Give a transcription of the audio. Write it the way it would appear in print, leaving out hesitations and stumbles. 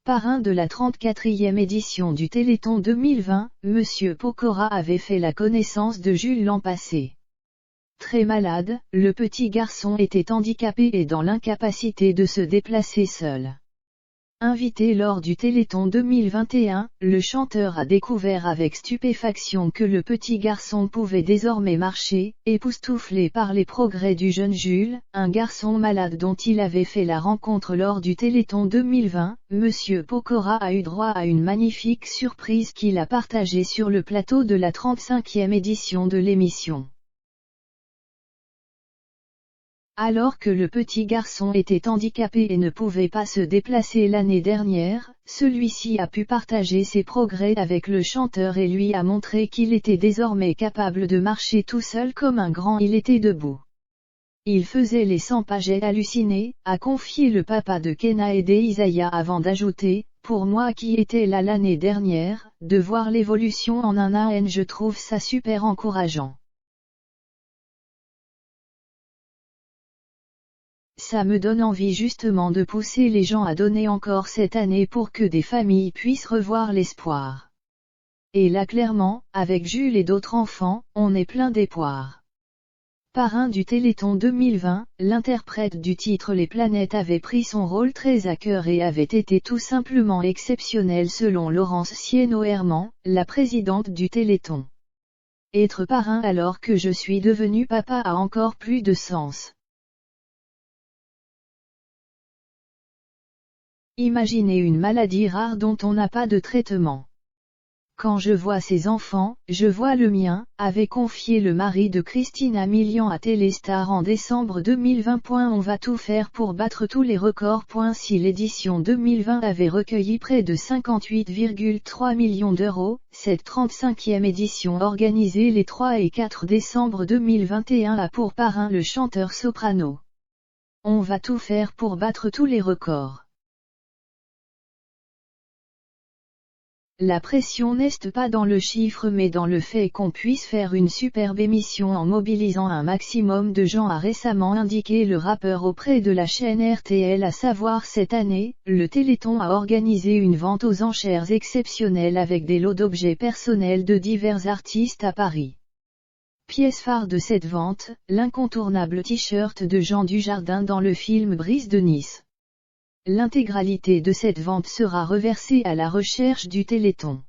Parrain de la 34e édition du Téléthon 2020, Monsieur Pokora avait fait la connaissance de Jules l'an passé. Très malade, le petit garçon était handicapé et dans l'incapacité de se déplacer seul. Invité lors du Téléthon 2021, le chanteur a découvert avec stupéfaction que le petit garçon pouvait désormais marcher, époustouflé par les progrès du jeune Jules, un garçon malade dont il avait fait la rencontre lors du Téléthon 2020. Monsieur Pokora a eu droit à une magnifique surprise qu'il a partagée sur le plateau de la 35e édition de l'émission. Alors que le petit garçon était handicapé et ne pouvait pas se déplacer l'année dernière, celui-ci a pu partager ses progrès avec le chanteur et lui a montré qu'il était désormais capable de marcher tout seul comme un grand. Il était debout. Il faisait les 100 pas, j'ai halluciné, a confié le papa de Kenna et d'Isaiah avant d'ajouter, pour moi qui étais là l'année dernière, de voir l'évolution en un an, je trouve ça super encourageant. Ça me donne envie justement de pousser les gens à donner encore cette année pour que des familles puissent revoir l'espoir. Et là clairement, avec Jules et d'autres enfants, on est plein d'espoir. Parrain du Téléthon 2020, l'interprète du titre Les Planètes avait pris son rôle très à cœur et avait été tout simplement exceptionnel selon Laurence Sieno-Herman, la présidente du Téléthon. Être parrain alors que je suis devenu papa a encore plus de sens. Imaginez une maladie rare dont on n'a pas de traitement. Quand je vois ces enfants, je vois le mien, avait confié le mari de Christina Milian à Téléstar en décembre 2020. On va tout faire pour battre tous les records. Si l'édition 2020 avait recueilli près de 58,3 millions d'euros, cette 35e édition organisée les 3 et 4 décembre 2021 a pour parrain le chanteur soprano. On va tout faire pour battre tous les records. La pression n'est pas dans le chiffre mais dans le fait qu'on puisse faire une superbe émission en mobilisant un maximum de gens, a récemment indiqué le rappeur auprès de la chaîne RTL. À savoir, cette année, le Téléthon a organisé une vente aux enchères exceptionnelle avec des lots d'objets personnels de divers artistes à Paris. Pièce phare de cette vente, l'incontournable t-shirt de Jean Dujardin dans le film Brise de Nice. L'intégralité de cette vente sera reversée à la recherche du Téléthon.